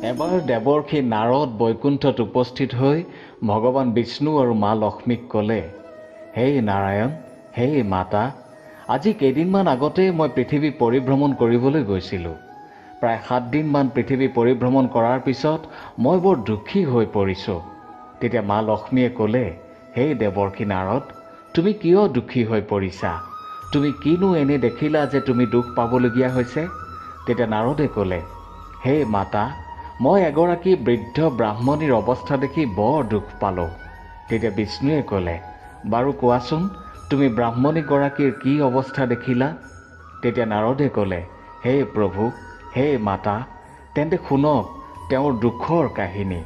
এবাৰ দেৱৰ্ষি নাৰদ বৈকুণ্ঠত উপস্থিত হৈ ভগৱান বিষ্ণু আৰু মা লক্ষ্মীক ক'লে, হে নাৰায়ণ, হে মাতা, আজি কেইদিনমান আগতে মই পৃথিৱী পৰিভ্ৰমণ কৰিবলৈ গৈছিলোঁ। প্ৰায় 7 দিনমান পৃথিৱী পৰিভ্ৰমণ কৰাৰ পিছত মই বৰ দুখী হৈ পৰিছোঁ। তেতিয়া মা লক্ষ্মীয়ে ক'লে, হে দেৱৰ্ষি নাৰদ, তুমি কিয় দুখী হৈ পৰিছা? তুমি কিনো এনে দেখিলা যে তুমি দুখ পাবলগীয়া হৈছে? তেতিয়া নাৰদে ক'লে, হে মাতা, মই এগৰাকী বৃদ্ধ ব্ৰাহ্মণীৰ অৱস্থা দেখি বৰ দুখ পালোঁ। তেতিয়া বিষ্ণুৱে ক'লে, বাৰু কোৱাচোন, তুমি ব্ৰাহ্মণীগৰাকীৰ কি অৱস্থা দেখিলা? তেতিয়া নাৰদে ক'লে, হে প্ৰভু, হে মাতা, তেন্তে শুনক তেওঁৰ দুখৰ কাহিনী।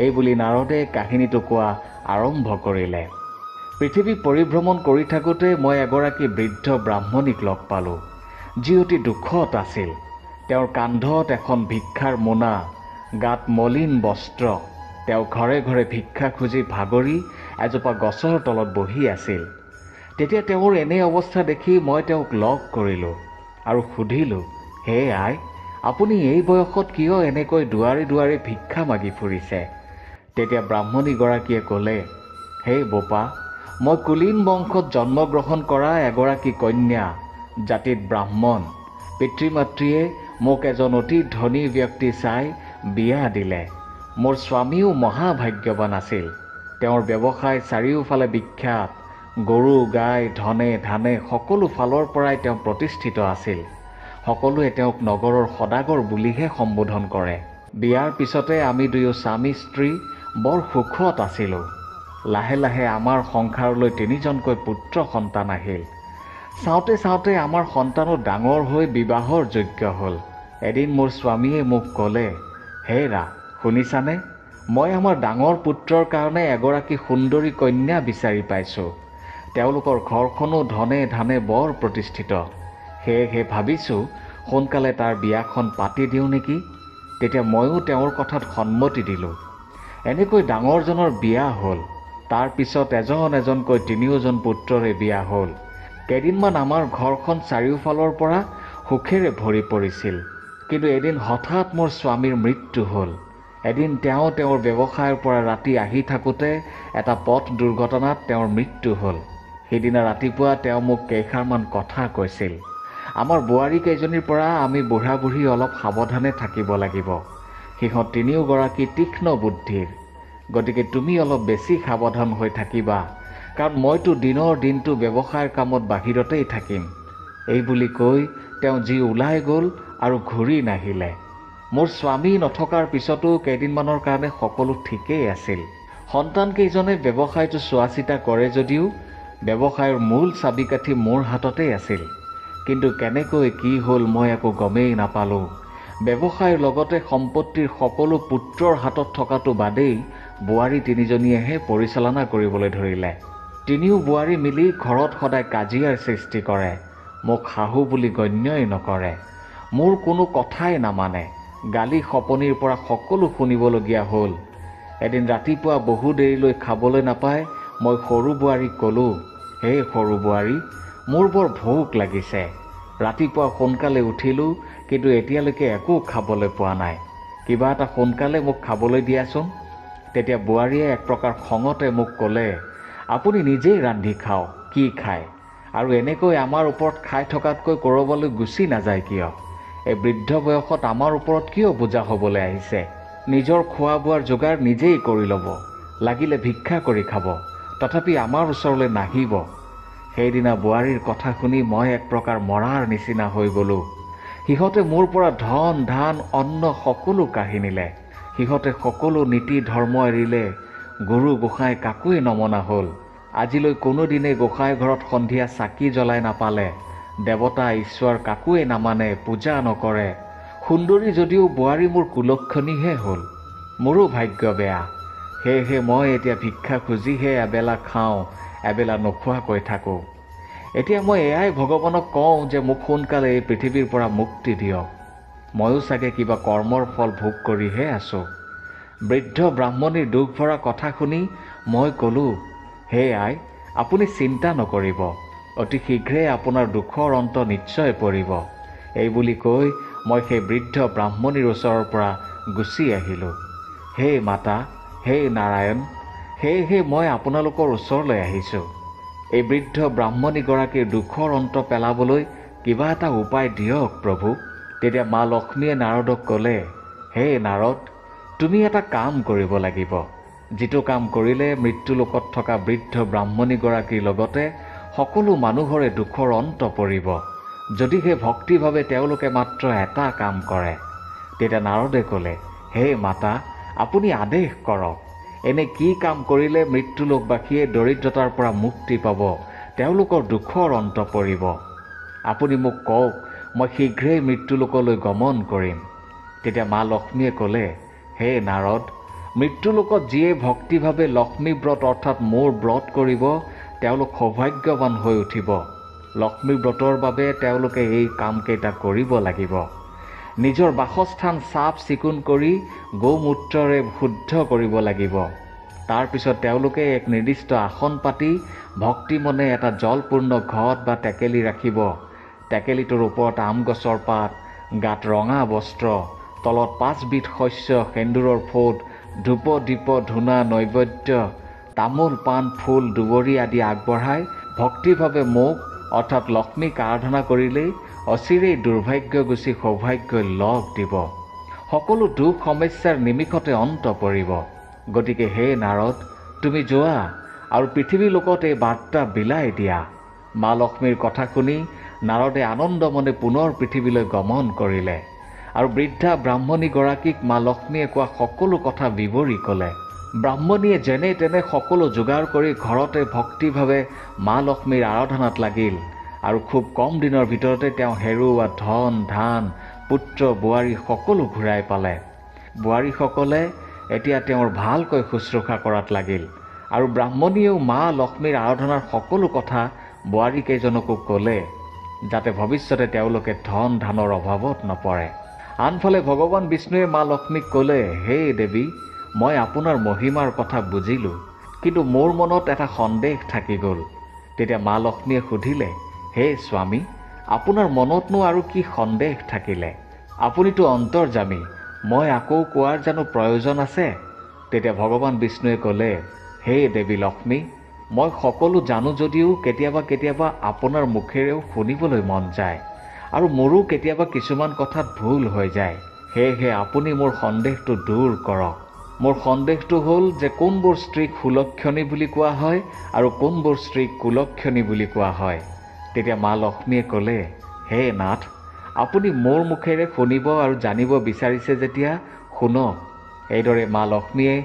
এই বুলি নাৰদে কাহিনীটো কোৱা আৰম্ভ কৰিলে। পৃথিৱী পৰিভ্ৰমণ কৰি থাকোঁতে মই এগৰাকী বৃদ্ধ ব্ৰাহ্মণীক লগ পালোঁ, যি অতি দুখত আছিল। তেওঁৰ কান্ধত এখন ভিক্ষাৰ মোনা, গাত মলিন বস্ত্ৰ। তেওঁ ঘৰে ঘৰে ভিক্ষা খুজি ভাগৰি এজোপা গছৰ তলত বহি আছিল। তেতিয়া তেওঁৰ এনে অৱস্থা দেখি মই তেওঁক লগ কৰিলোঁ আৰু সুধিলোঁ, হে আই, আপুনি এই বয়সত কিয় এনেকৈ দুৱাৰে দুৱাৰে ভিক্ষা মাগি ফুৰিছে? তেতিয়া ব্ৰাহ্মণীগৰাকীয়ে ক'লে, হে বোপা, মই কুলীন বংশত জন্মগ্ৰহণ কৰা এগৰাকী কন্যা, জাতিত ব্ৰাহ্মণ। পিতৃ মাতৃয়ে মোক এজন অতি ধনী ব্যক্তি চাই বিয়া দিলে। মোৰ স্বামীও মহাভাগ্যৱান আছিল। তেওঁৰ ব্যৱসায় চাৰিওফালে বিখ্যাত। গৰু গাই ধনে ধানে সকলো ফালৰ পৰাই তেওঁ প্ৰতিষ্ঠিত আছিল। সকলোৱে তেওঁক নগৰৰ সদাগৰ বুলিহে সম্বোধন কৰে। বিয়াৰ পিছতে আমি দুয়ো স্বামী স্ত্ৰী বৰ সুখত আছিলোঁ। লাহে লাহে আমাৰ সংসাৰলৈ 3জনকৈ পুত্ৰ সন্তান আহিল। চাওঁতে চাওঁতে আমাৰ সন্তানো ডাঙৰ হৈ বিবাহৰ যোগ্য হ'ল। এদিন মোৰ স্বামীয়ে মোক ক'লে, হেৰা, শুনিছানে? মই আমাৰ ডাঙৰ পুত্ৰৰ কাৰণে এগৰাকী সুন্দৰী কন্যা বিচাৰি পাইছোঁ। তেওঁলোকৰ ঘৰখনো ধনে ধানে বৰ প্ৰতিষ্ঠিত। সেয়েহে ভাবিছোঁ সোনকালে তাৰ বিয়াখন পাতি দিওঁ নেকি? তেতিয়া ময়ো তেওঁৰ কথাত সন্মতি দিলোঁ। এনেকৈ ডাঙৰজনৰ বিয়া হ'ল। তাৰ পিছত এজন এজনকৈ 3জন পুত্ৰৰে বিয়া হ'ল। কেইদিনমান আমাৰ ঘৰখন চাৰিওফালৰ পৰা সুখেৰে ভৰি পৰিছিল। কিন্তু এদিন হঠাৎ মোৰ স্বামীৰ মৃত্যু হ'ল। এদিন তেওঁ তেওঁৰ ব্যৱসায়ৰ পৰা ৰাতি আহি থাকোঁতে এটা পথ দুৰ্ঘটনাত তেওঁৰ মৃত্যু হ'ল। সিদিনা ৰাতিপুৱা তেওঁ মোক কেইষাৰমান কথা কৈছিল। আমাৰ বোৱাৰী কেইজনীৰ পৰা আমি বুঢ়া বুঢ়ী অলপ সাৱধানে থাকিব লাগিব। সিহঁত 3গৰাকী তীক্ষ্ণ বুদ্ধিৰ। গতিকে তুমি অলপ বেছি সাৱধান হৈ থাকিবা, কাৰণ মইতো দিনৰ দিনটো ব্যৱসায়ৰ কামত বাহিৰতেই থাকিম। এই বুলি কৈ তেওঁ যি ওলাই গ'ল আৰু ঘূৰি নাহিলে। মোৰ স্বামী নথকাৰ পিছতো কেইদিনমানৰ কাৰণে সকলো ঠিকেই আছিল। সন্তানকেইজনে ব্যৱসায়টো চোৱা চিতা কৰে যদিও ব্যৱসায়ৰ মূল চাবিকাঠি মোৰ হাততেই আছিল। কিন্তু কেনেকৈ কি হ'ল মই একো গমেই নাপালোঁ। ব্যৱসায়ৰ লগতে সম্পত্তিৰ সকলো পুত্ৰৰ হাতত থকাটো বাদেই বোৱাৰী 3জনীয়েহে পৰিচালনা কৰিবলৈ ধৰিলে। 3 বোৱাৰী মিলি ঘৰত সদায় কাজিয়াৰ সৃষ্টি কৰে। মোক শাহু বুলি গণ্যই নকৰে। মোৰ কোনো কথাই নামানে। গালি শপনিৰ পৰা সকলো শুনিবলগীয়া হ'ল। এদিন ৰাতিপুৱা বহু দেৰিলৈ খাবলৈ নাপায় মই সৰু বোৱাৰীক ক'লোঁ, হে সৰু বোৱাৰী, মোৰ বৰ ভোক লাগিছে। ৰাতিপুৱা সোনকালে উঠিলোঁ, কিন্তু এতিয়ালৈকে একো খাবলৈ পোৱা নাই। কিবা এটা সোনকালে মোক খাবলৈ দিয়াচোন। তেতিয়া বোৱাৰীয়ে এক প্ৰকাৰ খঙতে মোক ক'লে, আপুনি নিজেই ৰান্ধি খাওক, কি খায়? আৰু এনেকৈ আমাৰ ওপৰত খাই থকাতকৈ ক'ৰবালৈ গুচি নাযায় কিয়? এই বৃদ্ধ বয়সত আমাৰ ওপৰত কিয় বোজা হ'বলৈ আহিছে? নিজৰ খোৱা বোৱাৰ যোগাৰ নিজেই কৰি ল'ব, লাগিলে ভিক্ষা কৰি খাব, তথাপি আমাৰ ওচৰলৈ নাহিব। সেইদিনা বোৱাৰীৰ কথা শুনি মই এক প্ৰকাৰ মৰাৰ নিচিনা হৈ গ'লোঁ। সিহঁতে মোৰ পৰা ধন ধান অন্ন সকলো কাঢ়ি নিলে। সিহঁতে সকলো নীতি ধৰ্ম এৰিলে। গুৰু গোসাঁই কাকোৱে নমনা হ'ল। আজিলৈ কোনোদিনে গোসাঁই ঘৰত সন্ধিয়া চাকি জ্বলাই নাপালে। দেৱতা ঈশ্বৰ কাকোৱে নামানে, পূজা নকৰে। সুন্দৰী যদিও বোৱাৰী মোৰ কুলক্ষণীহে হ'ল। মোৰো ভাগ্য বেয়া। সেয়েহে মই এতিয়া ভিক্ষা খুজিহে এবেলা খাওঁ, এবেলা নোখোৱাকৈ থাকোঁ। এতিয়া মই এয়াই ভগৱানক কওঁ যে মোক সোনকালে এই পৃথিৱীৰ পৰা মুক্তি দিয়ক। ময়ো চাগে কিবা কৰ্মৰ ফল ভোগ কৰিহে আছোঁ। বৃদ্ধ ব্ৰাহ্মণীৰ দুখ ভৰা কথা শুনি মই ক'লোঁ, হে আই, আপুনি চিন্তা নকৰিব। অতি শীঘ্ৰে আপোনাৰ দুখৰ অন্ত নিশ্চয় পৰিব। এই বুলি কৈ মই সেই বৃদ্ধ ব্ৰাহ্মণীৰ ওচৰৰ পৰা গুচি আহিলোঁ। হে মাতা, হে নাৰায়ণ, সেয়েহে মই আপোনালোকৰ ওচৰলৈ আহিছোঁ। এই বৃদ্ধ ব্ৰাহ্মণীগৰাকীৰ দুখৰ অন্ত পেলাবলৈ কিবা এটা উপায় দিয়ক প্ৰভু। তেতিয়া মা লক্ষ্মীয়ে নাৰদক ক'লে, হে নাৰদ, তুমি এটা কাম কৰিব লাগিব, যিটো কাম কৰিলে মৃত্যুলোকত থকা বৃদ্ধ ব্ৰাহ্মণীগৰাকীৰ লগতে সকলো মানুহৰে দুখৰ অন্ত পৰিব, যদিহে ভক্তিভাৱে তেওঁলোকে মাত্ৰ এটা কাম কৰে। তেতিয়া নাৰদে ক'লে, হে মাতা, আপুনি আদেশ কৰক, এনে কি কাম কৰিলে মৃত্যুলোকবাসীয়ে দৰিদ্ৰতাৰ পৰা মুক্তি পাব, তেওঁলোকৰ দুখৰ অন্ত পৰিব? আপুনি মোক কওক, মই শীঘ্ৰেই মৃত্যুলোকলৈ গমন কৰিম। তেতিয়া মা লক্ষ্মীয়ে ক'লে, হে নাৰদ, মৃত্যুলোকত যিয়ে ভক্তিভাৱে লক্ষ্মী ব্ৰত অৰ্থাৎ মোৰ ব্ৰত কৰিব, তেওঁলোক সৌভাগ্যৱান হৈ উঠিব। লক্ষ্মী ব্ৰতৰ বাবে তেওঁলোকে এই কামকেইটা কৰিব লাগিব। নিজৰ বাসস্থান চাফ চিকুণ কৰি গৌমূত্ৰৰে শুদ্ধ কৰিব লাগিব। তাৰপিছত তেওঁলোকে এক নিৰ্দিষ্ট আসন পাতি ভক্তিমনে এটা জলপূৰ্ণ ঘট বা টেকেলি ৰাখিব। টেকেলিটোৰ ওপৰত আম গছৰ পাত, গাত ৰঙা বস্ত্ৰ, তলত 5 বিধ শস্য, সেন্দুৰৰ ফোট, ধূপ দীপ ধূনা নৈবেদ্য, তামোল পাণ ফুল দুবৰি আদি আগবঢ়াই ভক্তিভাৱে মোক অৰ্থাৎ লক্ষ্মীক আৰাধনা কৰিলেই অচিৰেই দুৰ্ভাগ্য গুচি সৌভাগ্যই লগ দিব। সকলো দুখ সমস্যাৰ নিমিষতে অন্ত পৰিব। গতিকে হে নাৰদ, তুমি যোৱা আৰু পৃথিৱীৰ লোকত এই বাৰ্তা বিলাই দিয়া। মা লক্ষ্মীৰ কথা শুনি নাৰদে আনন্দ মনে পুনৰ পৃথিৱীলৈ গমন কৰিলে আৰু বৃদ্ধা ব্ৰাহ্মণীগৰাকীক মা লক্ষ্মীয়ে কোৱা সকলো কথা বিৱৰি ক'লে। ব্ৰাহ্মণীয়ে যেনে তেনে সকলো যোগাৰ কৰি ঘৰতে ভক্তিভাৱে মা লক্ষ্মীৰ আৰাধনাত লাগিল আৰু খুব কম দিনৰ ভিতৰতে তেওঁ হেৰুওৱা ধন ধান পুত্ৰ বোৱাৰী সকলো ঘূৰাই পালে। বোৱাৰীসকলে এতিয়া তেওঁৰ ভালকৈ শুশ্ৰূষা কৰাত লাগিল আৰু ব্ৰাহ্মণীয়েও মা লক্ষ্মীৰ আৰাধনাৰ সকলো কথা বোৱাৰীকেইজনকো ক'লে, যাতে ভৱিষ্যতে তেওঁলোকে ধন ধানৰ অভাৱত নপৰে। আনফালে ভগৱান বিষ্ণুৱে মা লক্ষ্মীক ক'লে, হে দেৱী, মই আপোনাৰ মহিমাৰ কথা বুজিলোঁ, কিন্তু মোৰ মনত এটা সন্দেহ থাকি গ'ল। তেতিয়া মা লক্ষ্মীয়ে সুধিলে, হে স্বামী, আপোনাৰ মনতনো আৰু কি সন্দেহ থাকিলে? আপুনিতো অন্তৰ্যামী, মই আকৌ কোৱাৰ জানো প্ৰয়োজন আছে? তেতিয়া ভগৱান বিষ্ণুৱে ক'লে, হে দেৱী লক্ষ্মী, মই সকলো জানো যদিও কেতিয়াবা কেতিয়াবা আপোনাৰ মুখেৰেও শুনিবলৈ মন যায় আৰু মোৰো কেতিয়াবা কিছুমান কথাত ভুল হৈ যায়। সেয়েহে আপুনি মোৰ সন্দেহটো দূৰ কৰক। মোৰ সন্দেহটো হ'ল যে কোনবোৰ স্ত্ৰীক সুলক্ষণী বুলি কোৱা হয় আৰু কোনবোৰ স্ত্ৰীক কুলক্ষণী বুলি কোৱা হয়। তেতিয়া মা লক্ষ্মীয়ে ক'লে, হে নাথ, আপুনি মোৰ মুখেৰে শুনিব আৰু জানিব বিচাৰিছে যেতিয়া শুনক। এইদৰে মা লক্ষ্মীয়ে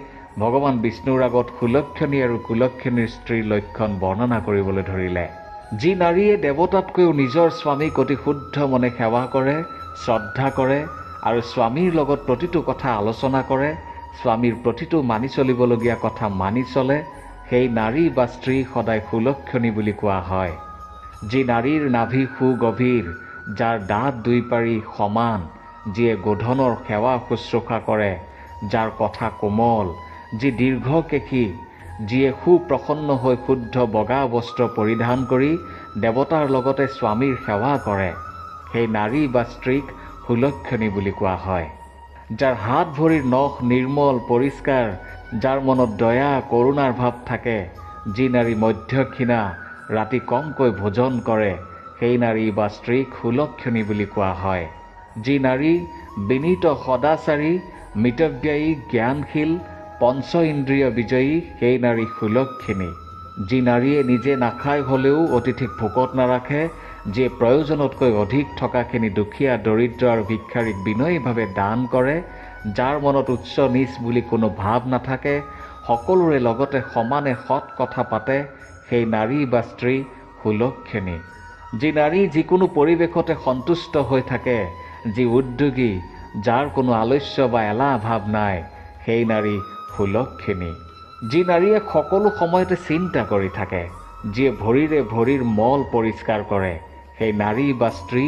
ভগৱান বিষ্ণুৰ আগত সুলক্ষণী আৰু কুলক্ষণীৰ স্ত্ৰীৰ লক্ষণ বৰ্ণনা কৰিবলৈ ধৰিলে। যি নাৰীয়ে দেৱতাতকৈও নিজৰ স্বামীক অতি শুদ্ধ মনে সেৱা কৰে, শ্ৰদ্ধা কৰে আৰু স্বামীৰ লগত প্ৰতিটো কথা আলোচনা কৰে, স্বামীৰ প্ৰতিটো মানি চলিবলগীয়া কথা মানি চলে, সেই নাৰী বা স্ত্ৰী সদায় সুলক্ষণী বুলি কোৱা হয়। যি নাৰীৰ নাভি সুগভীৰ, যাৰ দাঁত দুই পাৰি সমান, যিয়ে গোধনৰ সেৱা শুশ্ৰূষা কৰে, যাৰ কথা কোমল, যি দীৰ্ঘকেশী, যিয়ে সুপ্ৰসন্ন হৈ শুদ্ধ বগা বস্ত্ৰ পৰিধান কৰি দেৱতাৰ লগতে স্বামীৰ সেৱা কৰে, সেই নাৰী বা স্ত্ৰীক সুলক্ষণী বুলি কোৱা হয়। যাৰ হাত ভৰিৰ নখ নিৰ্মল পৰিষ্কাৰ, যাৰ মনত দয়া কৰুণাৰ ভাৱ থাকে, যি নাৰী মধ্যক্ষীণা, ৰাতি কমকৈ ভোজন কৰে, সেই নাৰী বা স্ত্ৰীক সুলক্ষণী বুলি কোৱা হয়। যি নাৰী বিনীত সদাচাৰী, মিতব্যয়ী, জ্ঞানশীল, পঞ্চ ইন্দ্ৰিয় বিজয়ী, সেই নাৰী সুলক্ষণী। যি নাৰীয়ে নিজে নাখাই হ'লেও অতিথিক ভোকত নাৰাখে, যিয়ে প্ৰয়োজনতকৈ অধিক থকাখিনি দুখীয়া দৰিদ্ৰ আৰু ভিক্ষাৰীক বিনয়ীভাৱে দান কৰে, যাৰ মনত উচ্চ নীচ বুলি কোনো ভাৱ নাথাকে, সকলোৰে লগতে সমানে সৎ কথা পাতে, সেই নাৰী বা স্ত্ৰী সুলক্ষণী। যি নাৰী যিকোনো পৰিৱেশতে সন্তুষ্ট হৈ থাকে, যি উদ্যোগী, যাৰ কোনো আলস্য বা এলাহ ভাৱ নাই, সেই নাৰী সুলক্ষণী। যি নাৰীয়ে সকলো সময়তে চিন্তা কৰি থাকে, যিয়ে ভৰিৰে ভৰিৰ মল পৰিষ্কাৰ কৰে, সেই নাৰী বা স্ত্ৰী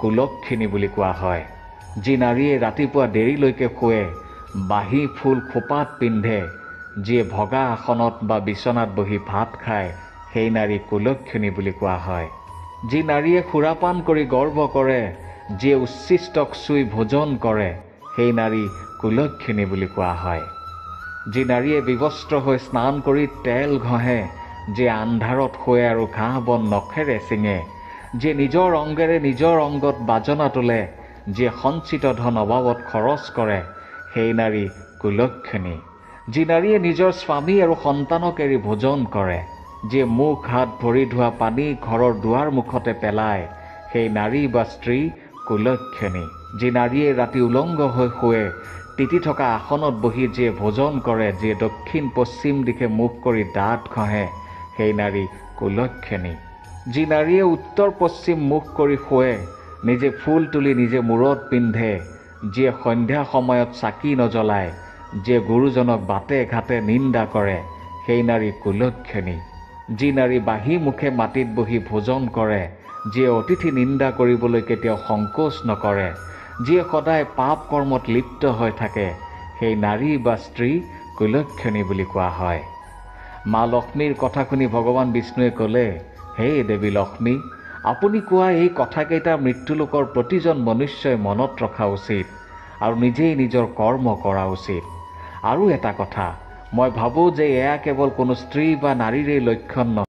কুলক্ষণী বুলি কোৱা হয়। যি নাৰীয়ে ৰাতিপুৱা দেৰিলৈকে শুৱে, বাঁহী ফুল খোপাত পিন্ধে, যিয়ে ভগা আসনত বা বিচনাত বহি ভাত খায়, সেই নাৰী কুলক্ষণী বুলি কোৱা হয়। যি নাৰীয়ে সুৰাপান কৰি গৰ্ব কৰে, যিয়ে উচ্ছিষ্টক চুই ভোজন কৰে, সেই নাৰী কুলক্ষিনী বুলি কোৱা হয়। যি নাৰীয়ে বিবস্ত্ৰ হৈ স্নান কৰি তেল ঘঁহে, যিয়ে আন্ধাৰত শুৱে আৰু ঘাঁহ বন নখেৰে ছিঙে, যিয়ে নিজৰ অংগেৰে নিজৰ অংগত বাজনা তোলে, যিয়ে সঞ্চিত ধন অবাবত খৰচ কৰে, সেই নাৰী কুলক্ষিনী। যি নাৰীয়ে নিজৰ স্বামী আৰু সন্তানক এৰি ভোজন কৰে, যিয়ে মুখ হাত ভৰি ধোৱা পানী ঘৰৰ দুৱাৰ মুখতে পেলায়, সেই নাৰী বা স্ত্ৰী কুলক্ষিনী। যি নাৰীয়ে ৰাতি উলংগ হৈ শুৱে, তিতি থকা আসনত বহি যিয়ে ভোজন কৰে, যিয়ে দক্ষিণ পশ্চিম দিশে মুখ কৰি দাঁত ঘঁহে, সেই নাৰী কুলক্ষিনী। যি নাৰীয়ে উত্তৰ পশ্চিম মুখ কৰি শুৱে, নিজে ফুল তুলি নিজে মূৰত পিন্ধে, যিয়ে সন্ধ্যা সময়ত চাকি নজ্বলায়, যিয়ে গুৰুজনক বাটে ঘাটে নিন্দা কৰে, সেই নাৰী কুলক্ষিনী। যি নাৰী বাঁহী মুখে মাটিত বহি ভোজন কৰে, যিয়ে অতিথি নিন্দা কৰিবলৈ কেতিয়াও সংকোচ নকৰে, যিয়ে সদায় পাপ কৰ্মত লিপ্ত হৈ থাকে, সেই নাৰী বা স্ত্ৰী কুলক্ষিনী বুলি কোৱা হয়। মা লক্ষ্মীৰ কথা শুনি ভগৱান বিষ্ণুৱে ক'লে, হে দেৱী লক্ষ্মী, আপুনি কোৱা এই কথাকেইটা মৃত্যুলোকৰ প্ৰতিজন মনুষ্যই মনত ৰখা উচিত আৰু নিজেই নিজৰ কৰ্ম কৰা উচিত। আৰু এটা কথা, মই ভাবোঁ যে এয়া কেৱল কোনো স্ত্ৰী বা নাৰীৰে লক্ষণ নহয়।